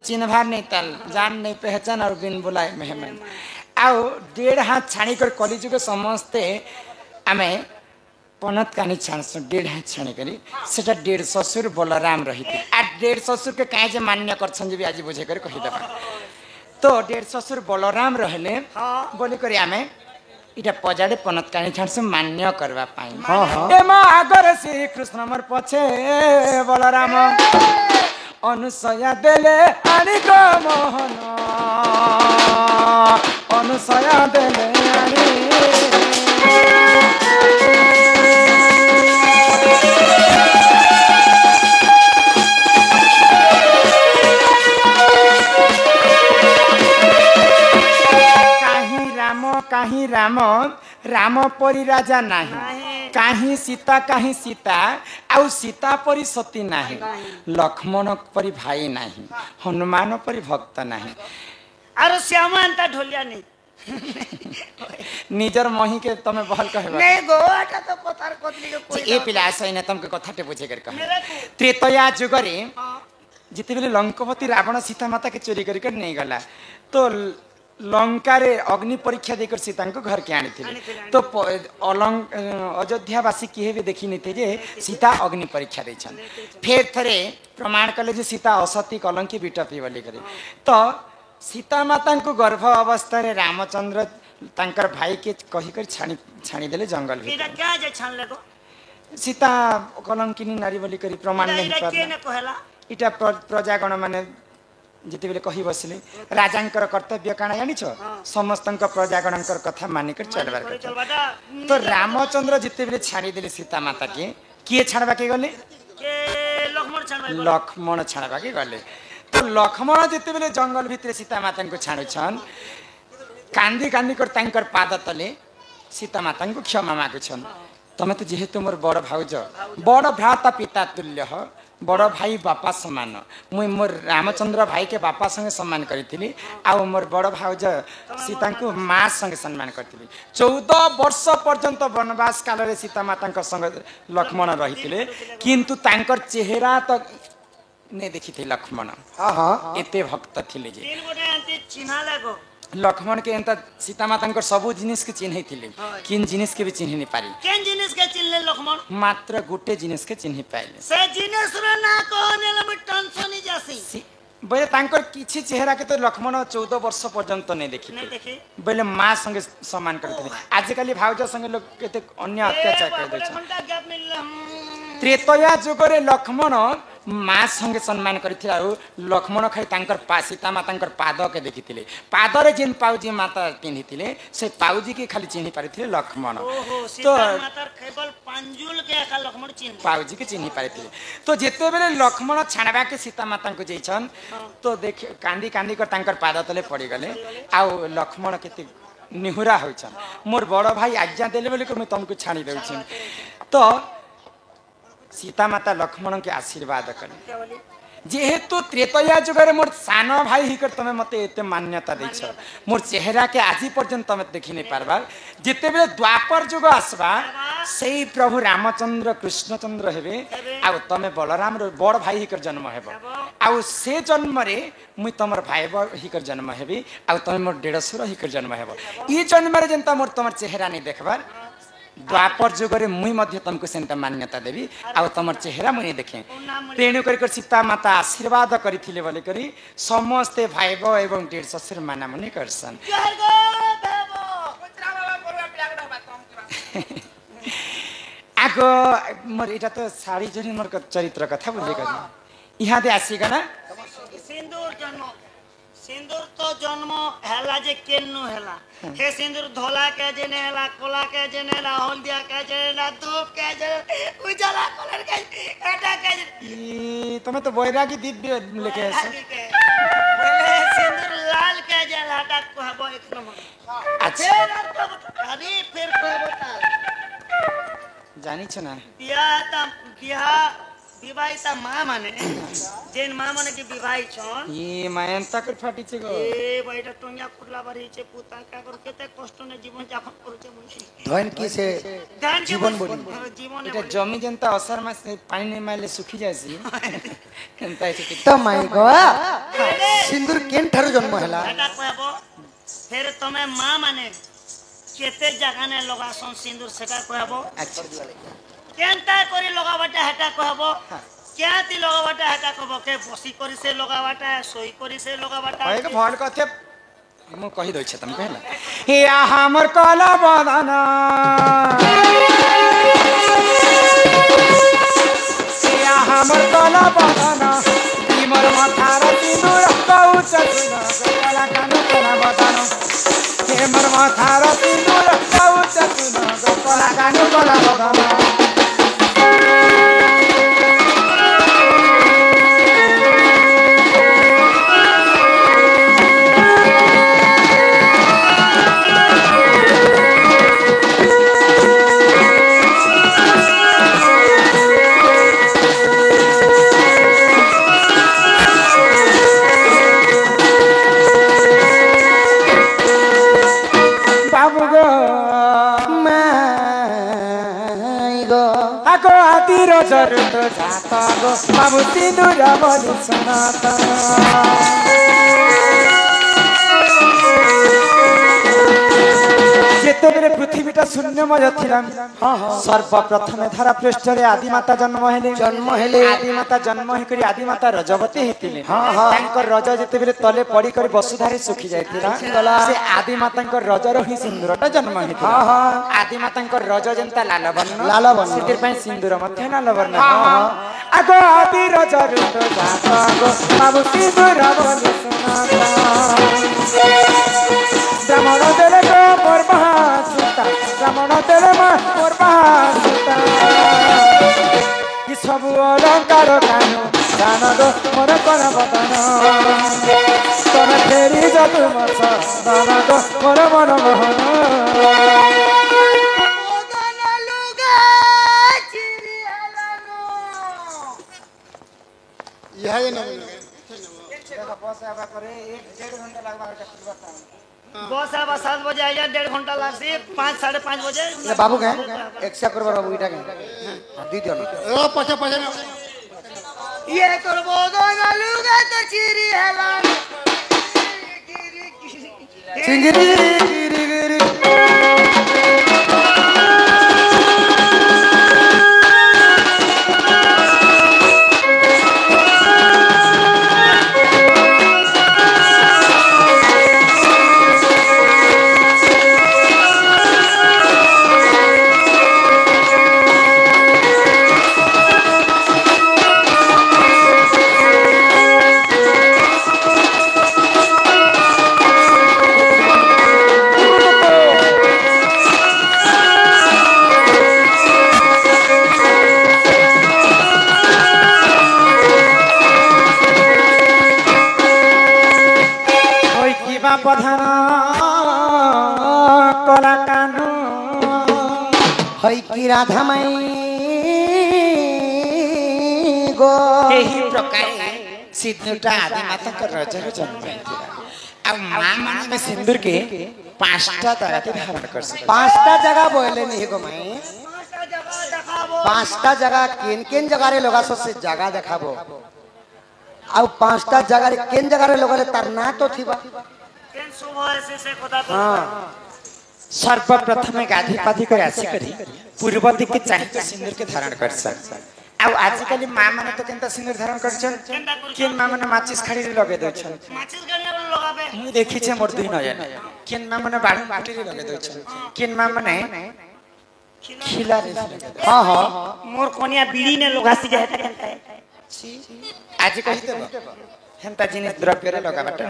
चिन्हवार नहीं ताल जान नहीं पहचान और बिन बुलाए मेहमान आउ 1.5 हाथ छाणी कर कलिजुग समस्ते आमे पनत कानी छाणसु 1.5 हाथ छाणी करी सेटा 1.5 ससुर बलराम रही थी आ 1.5 ससुर के काहे जे मान्य करछन जे भी आज बुझे कर कहि देबा तो 1.5 ससुर बलराम रहले बोली करी आमे इटा पजाडे पनत कानी छाणसु मान्य करबा पाई ए मा आगर श्री कृष्ण मर पछे बलराम अनुसया देले आनी को मोहन अनुसया देले आनी कहीं राम राम परी राजा नहीं कहीं सीता आउ सीता परी सती नहीं लक्ष्मण परी भाई नहीं हनुमान परी भक्त नहीं अरे श्यामांता ढोलिया नहीं निजर मही के तमे बहल कहबा नहीं गोटा तो पतार कोतली के कोई ए पिला सैने तुमके कथाटे बुझे कर कह त्रेतया जुगरे जिते बेले लंकापति रावण सीता माता के चोरी कर नहीं गला तो लंका रे अग्नि परीक्षा देकर सीता को घर के आनी थी तो अयोध्यावासी किए भी देखी नहीं थे जे सीता अग्नि परीक्षा दे फिर थरे प्रमाण कले जे सीता असती कलंकी बिटपी बोली करे तो सीता माता को गर्भ अवस्था रे रामचंद्र तांकर भाई के कही कर छाणी देले जंगल में क्या जे छान लेगो सीता कलंकिनी नारी बोली करी प्रमाण नहीं कहला इटा प्रजागण माने जिते बेले कही बसले राजांकर कर्तव्य काना जानिछ समस्तंक प्रजागणंकर कथा मानिकर चलबार तो रामचंद्र जिते बेले छाड़ी देले सीता माता के किए छाड़बा के गले लक्ष्मण छाड़बा के गले तो लक्ष्मण जिते बेले जंगल भितर सीता माता को छाड़ुछन कांदी कांदी कर तांकर पाद तले सीता माता को क्षमा मागुछन तमे तो जेहेतु मोर बड़ भाउज बड़ भ्राता पिता तुल्य ह बड़ भाई बापा समान मुई मोर रामचंद्र भाई के बापा संगे सम्मान करी आ मोर बड़ भाउज सीता को माँ संगे सम्मान करी 14 वर्ष पर्यंत वनवास काल रे सीता माता संग लक्ष्मण रही किंतु तांकर चेहरा तो नहीं देखी थी लक्ष्मण एते भक्त थिले जे लक्ष्मण के एंता सीता माता सबू जिनिस के चिन्ह थिले किन जिनिस के भी चिन्ह नहीं पारी केन जिनिस के चिन्हले लक्ष्मण मात्र गुटे जिनिस के चिन्ह पाइले से जिनिस रे ना कहने लम टेंशन ही जासी बले तांकर किछि चेहरा के तो लक्ष्मण 14 वर्ष पर्यंत नहीं देखी बले मां संगे सम्मान करथि आज काली भाउज संगे लोग केते अन्य अत्याचार कर दै त्रेतया जुगरे लक्ष्मण माँ संगे सम्मान करथिला लक्ष्मण खाली तांकर सीता मातांकर पाद के देखिथिले पाद रे जिन पाउजी माता पिन्हिथिले से पाउजी के खाली चिन्हि पारिथिले लक्ष्मण तो सीता माता केवल पांजुल के का लक्ष्मण चिन्ह पाउजी के चिन्हि पारिथिले तो जेते बेले लक्ष्मण छाड़बा के सीता माता को जैछन तो देख कांदी कांदी कर तांकर पाद तले पड़ी गले आ लक्ष्मण केते निहुरा होछन मोर बड़ भाई आज्ञा देले बोले को मैं तुमको छाणी देउछन तो सीता माता लक्ष्मण के आशीर्वाद करे जेहेतु त्रेतया जुगरे मोर सान भाई हिकर तमे मते एते मान्यता दैछ मोर चेहरा के आज पर्यंत तमे देखि नै पारबा जेते बेले द्वापर जुग आसबा सेही प्रभु रामचंद्र कृष्णचंद्र हेबे आ तमे बलराम रो बड़ भाई हिकर जन्म हेबो आ से जन्म रे मुई तमर भाई हिकर जन्म हेबी आ तमे मोर 150 हिकर जन्म हेबो ई जन्म रे जनता मोर तमर चेहरा नै देखबार द्वापर जुगरे मुई मध्य तुमको सेंता मान्यता देवी आ तमर चेहरा मुई देखे तेणु कर सीता माता आशीर्वाद करिथिले बोले करी समस्ते भाई बो एवं 150 ससुर माना मने करसन आगो मोर एटा तो साड़ी जोरी मोर चरित्र कथा बुझे करी इहा दे आसी गना सिंदूर तो जन्म हैला जे केन्नु हैला हे सिंदूर धोला के जेने हैला कोला के जेने हैला हल्दिया के जेने ना धूप के जेने उजला कलर के एटा के ई तमे तो बैरागी दिव्य लेके आसे बोले सिंदूर लाल के जेला हटा कहबो एक नंबर अच्छा अरे फिर कहबो जानी छ ना बियाह विवाहिता मां माने जेन मां माने के विवाही छन ये मायंता कर फाटी छे गो ए बैठा टोंगा फुटला भरी छे पुता का कर केते कष्ट ने जीवन यापन करू छे मुई धन की से जीवन बोली जीवन एटा जमी जनता असर में पानी ने माले सुखी जासी केनता छे तो माई गो सिंदूर केन ठारो जन्म हैला हेटा कहबो फिर तमे मां माने केते जगह ने लगासन सिंदूर सेटा कहबो अच्छा केनता करी लगाबाटा हेटा कहबो क्याति लगाबाटा हेटा कहबो के बसी करी से लगाबाटा सोई करी से लगाबाटा कहे के भल कथे मु कहि दै छ तुम कहला या हमर कला बदना या हमर कला बदना तिमर माथार सिंदूर कौच सुना कला कानु कला बदना तिमर माथार सिंदूर कौच सुना कला कानु कला बदना जरूरत जाता गो बाबू सिंदूर बोली सुनाता जेतेबेले पृथ्वीटा शून्यमय थिला सर्वप्रथमे धरा पृष्ठरे आदिमाता जन्म हेले आदिमाता जन्म हे करी आदिमाता रजवती हेतिले तांकर रज जेतेबेले तले पड़ी कर वसुधारे सुखी जायतिला से आदिमातांकर रजर ही सिंदूरटा जन्म हेतिला आदिमातांकर रज जेंता लालवर्ण सितिर पय सिंदूर मध्ये लालवर्ण आगो आदि रजर तो जाता गो बाबू सिंदूर बोली सुनाता ब्राह्मण देले गो मोर महासुता ब्राह्मण देले मोर महासुता कि सब अलंकार कानु जान गो मोर कोन बदन तोर फेरी जतु मस दान गो मोर मन मोहन यह न बस आबा करे 1.5 घंटा लगबा बस अब 7 बजे आइए 1.5 घंटा लागसी 5 5:30 बजे ये बाबू के एक्सा करबा बाबू इटा के दी दियो ओ पछे पछे ये करबो गाना लुगा तो चिरी हला चिंगरी गिरी गिरी प्रधान कला कानु हई की राधा माई गो एही प्रकार सिंदूरटा आदि माता कर रजर जन्म हेतिला अब मां माने में सिंदूर के 5टा तरह धारण कर सके 5टा जगह बोले नहीं गो माई 5टा जगह केन जगह रे लोगा से जगह देखाबो आ 5टा जगह रे केन जगह रे लोगा तार ना तो थिबा केन सुबह से खोदा तो सर्वप्रथम गाधी पाधी कर आसी करी पूर्व दिक के चाहिए सिंदूर के धारण कर सन अब आजकल मां माने तो केनता सिंदूर धारण करछन केन मां माने माचिस खाड़ी रे लगे दोछन माचिस गने लगाबे मु देखि छे मोर दुई न जाने केन मां माने बाड़ी पाटी रे लगे दोछन केन मां माने खिला रे हां हां मोर कोनिया बीड़ी ने लगासी जाय त आज कहि देबो हेंता जिनिस द्रव्य रे लगाबाटा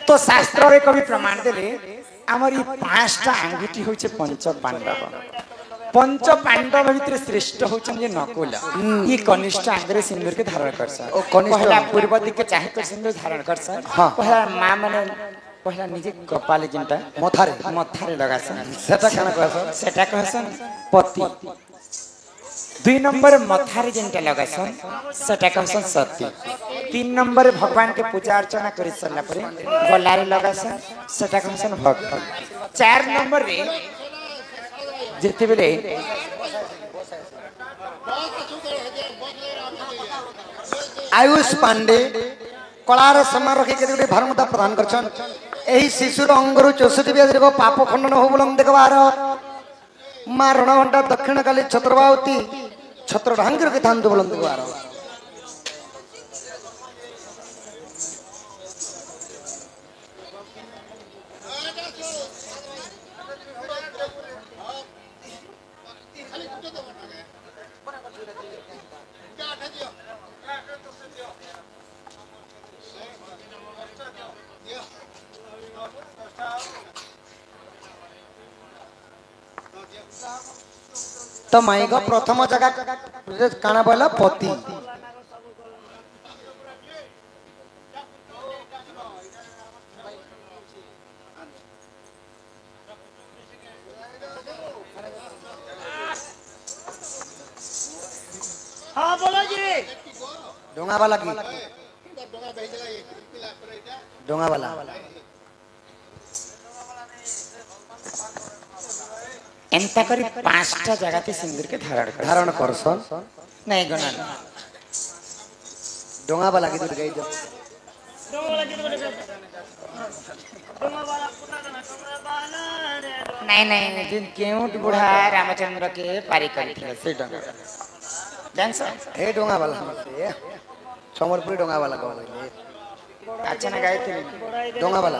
तो शास्त्र रे कवि प्रमाण देले हमर ई 5टा अंगूठी होचे पंच पांडव भितर श्रेष्ठ होचन जे नकुल ई कनिष्ठ आंगरे सिंदूर के धारण करसा ओ पहला पूर्व दिक के चाहे तो सिंदूर धारण करसा पहला मां माने पहला निजे कपाले जिनता मथारे लगासा सेटा काना कहसा सेटा कहसन पति 2 नंबर मथारे जिनता लगासन सेटा कहसन सती 3 नंबर भगवान के पूजा अर्चना करि सरला परे गलारे लगासन सेटा कहसन भक्त 4 नंबर रे जेते बेले आयुष पांडे कलार सम्मान रखी के गोटे भारमुद्रा प्रदान करछन एही शिशुर अंगरु 64 ब्याज को पाप खंडन हो बोलम देखबार मां रणघंटा दक्षिण काली छत्रबावती छत्र ढांगर के थान बोलम देखबार तो माई को प्रथम जगह काना बोला पति हाँ बोलो जी डोंगा वाला की डोंगा वाला एंता करी 5टा जगह ते सिंदूर के धारण करसन नहीं गना डोंगा वाला की दूर गई जब नहीं नहीं दिन केउट बुढ़ा रामचंद्र के पारी करी थी से डंगा डांस हे डोंगा वाला से समरपुरी डोंगा वाला को अच्छा ना गाए थे डोंगा वाला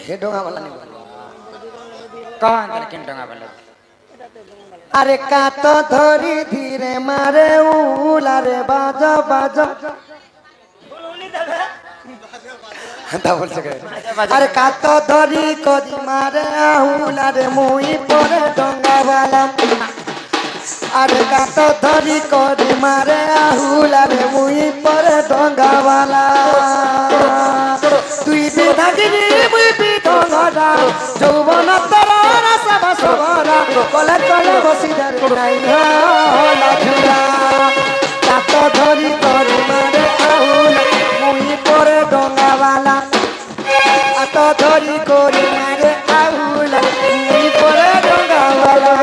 हे डोंगा वाला नहीं कहां कर किन डंगा वाला अरे का तो धरी धीरे मारे उला रे बाजा बाजा ता बोल सके अरे का तो धरी को मारे उला रे मुई परे डोंगा वाला अरे का तो धरी को मारे उला रे मुई परे डोंगा वाला तुई बिधा गिरी मुई बिधो घरा যৌবন তরা রাসবা সবরা কলে কলে বসি ধরে নাই হলা ঝুরা কাত ধরি করে মারে আউল মুই পরে ডঙ্গাওয়ালা কাত ধরি করে মারে আউল মুই পরে ডঙ্গাওয়ালা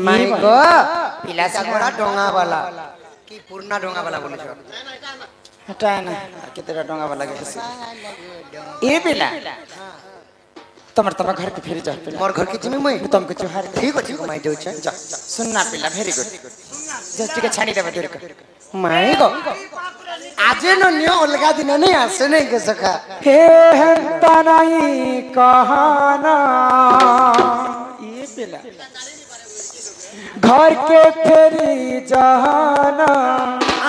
माई गो पिलासा गोरा डोंगा वाला की पूर्णा डोंगा वाला बोले छ हटा ना कितना डंगा वाला के ए पिला तमर तब घर के फिर जा पिला मोर घर के जिम्मे मैं तुमको चोहार ठीक अछि माई देउ छ जा सुनना पिला वेरी गुड जस्ट के छाड़ी देबा दूर कर माई गो आजे न नियो अलगा दिन नहीं आसे नहीं के सका हे हंता नहीं कहाना ये पिला घर के फेरी जहाना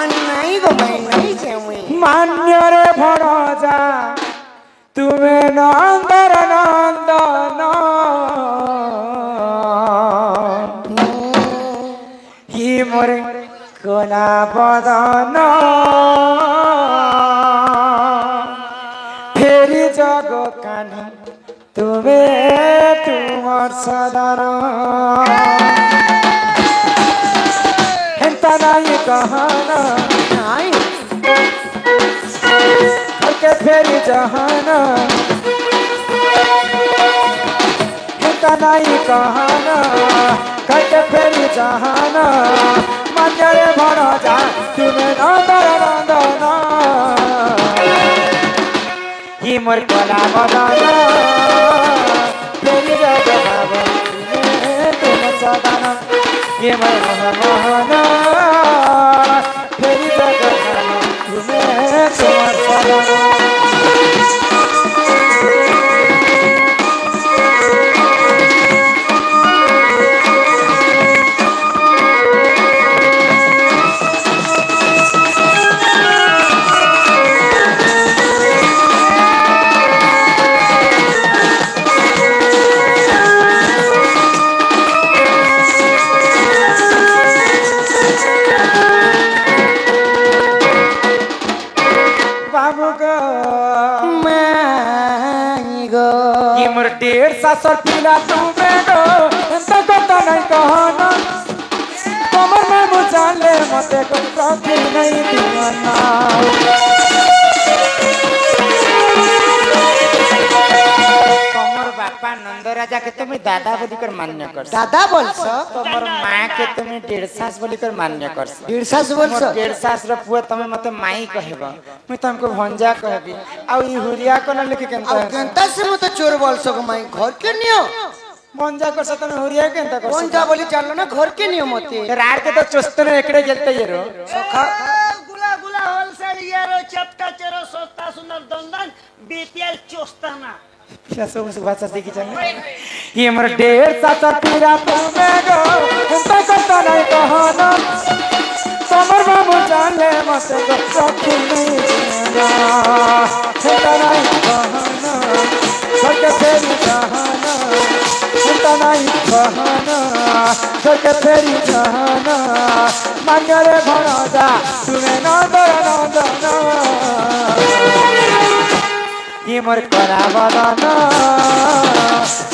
नहीं गो मैं नहीं जे मैं मान्य रे भरोजा तुम्हें नंदर नंदन ही मोरे कोला बदन फेरी जग कान तुम्हें तुमर सदन हेंता नहीं कहाना नहीं के फेरी जहाना हेंता नहीं कहाना के फेरी जहाना मान्य रे भरोजा तुम्हें नंदर नंदन ही मोर कोला बदन फेरी जग तुम सदन ये मोर मोहन फेरी जग तुम्हें तुम सदन मोर 150 पीला तुमे गो एंता कत नहीं कहना कमर में मुझाले मते को प्रति नहीं दीवाना तमर बापा नंद राजा के तुम दादा बोली कर मान्य कर दादा बोलस तमर मां के तुम 1.5 बोली कर मान्य कर 1.5 बोलस 1.5 र पुआ तमे मते माई कहबा मैं तुमको भंजा कहबी आ ई हुरिया को न लिख केनता अब केनता से मत चोर बोलस को माई घर के नियो भंजा कर तमे हुरिया केनता कर भंजा बोली चललो ना घर के नियो मते रात के तो चुस्तने एकड़े गेलते येरो सखा गुला गुला होलसेल यारो चपटा चेरो सस्ता सुंदर दंदन बीपीएल चोस्ताना क्या सब भाषा सीखी चले ये मोर 150 पीरा तुमे गो एंता कत नहीं कहना कमर में मुझाले मते को प्रति नहीं दीवाना एंता नहीं कहना सके तेरी कहाना एंता नहीं कहना सके तेरी कहाना मंगरे भरा जा तुम्हें नंदन ये मोर करा बदाना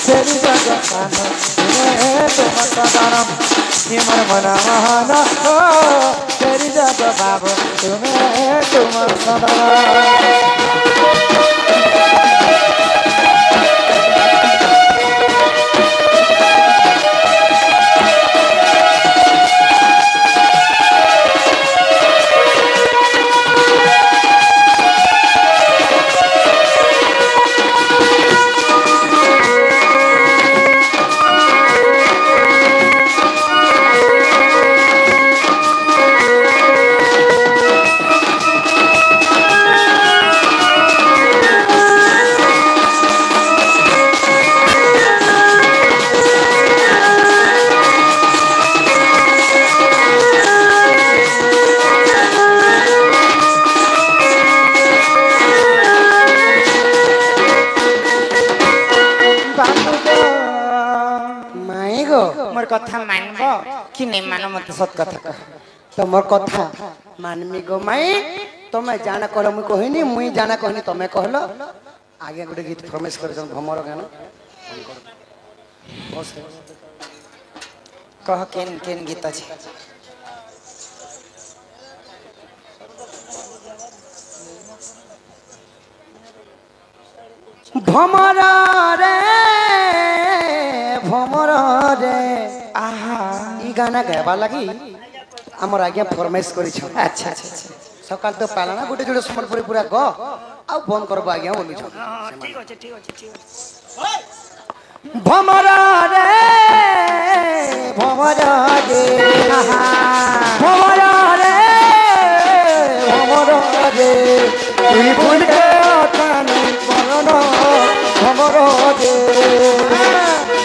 तेरी जगताना तुम सदानम ये मोर मना महाना तेरी जग बाबू तुम सदानम मोर कथा मानबो कि नहीं मानो मत सत कथा कह तमर कथा मानमी गो माई तमे जाना कहलो मुई कहनी मुई जाना कहनी तमे कहलो आगे गोटे गीत फरमाइश कर भमर गाना कह केन केन गीत अछि भमर रे आहा ई गाना गावा लगी हमर आगे फरमाइश करी छ अच्छा अच्छा अच्छा सकाल तो पाला ना गोटे जोड़े समर्पण पूरा ग आ बंद करबो आगे बोलू छ ठीक अछि ठीक अछि ठीक अछि भमर रे भमर रे तुई भूल के अतन परन भमर रे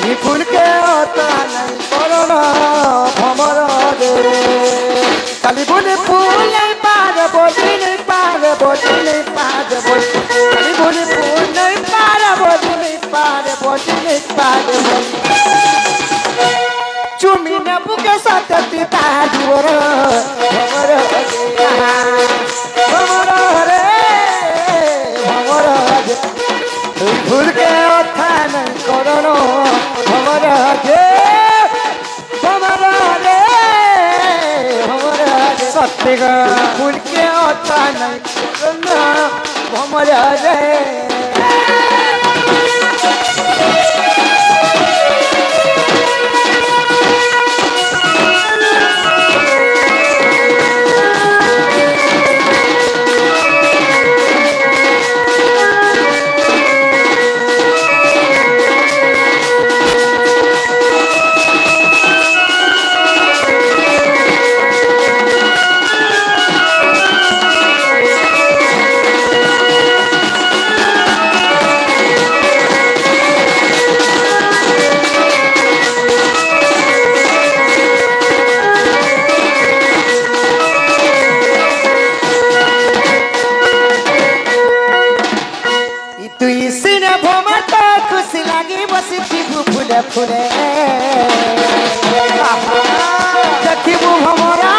तुई भूल के अतन परन भमर रे काली बुने फूल पार बोली पार बोली पार बोली काली बुने फूल पार बोली पार बोली चुमी न बुके साथ पिता जुवर भमर रे भूल के अथान करन भमर रे सत्य भूल के अथान करन भमर रे फुले देखिबू हमरा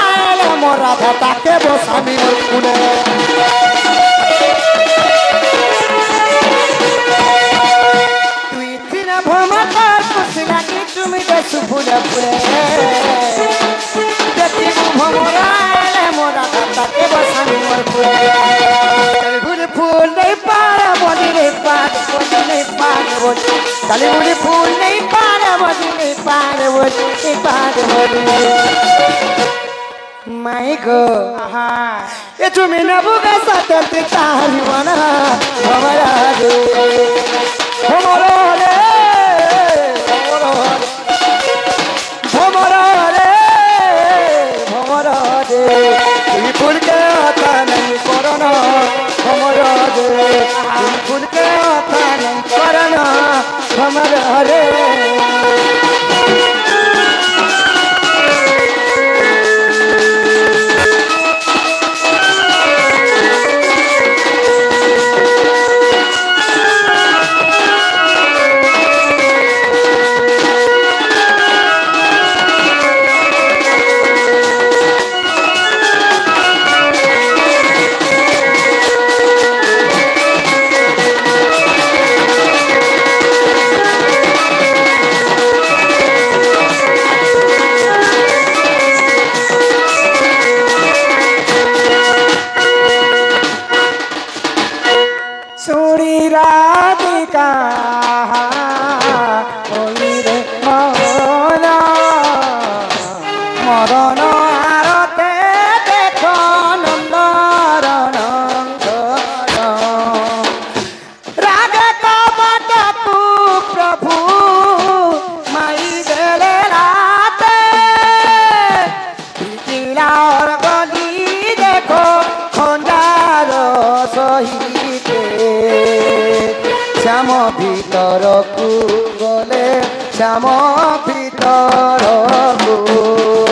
मोरा धाता के बसामी फुले तुई के पुरे देखिबू भमरा आले मोरा दाता के बसानी मोर पुरे काली बुढ़ी फूल नहीं पारे बोली नहीं पारे बोली नहीं पारे बोली काली बुढ़ी फूल नहीं पारे बोली नहीं पारे बोली नहीं पारे बोली माई गो ये तुम्हें न बुगा साथे तारी बना हमारा रे हमारा रे हमारा रे हमारा रे ये फूल के आता नहीं करना हमारा रे ये फूल के आता नहीं करना हमारा रे श्याम भीतर को गले श्याम भीतर को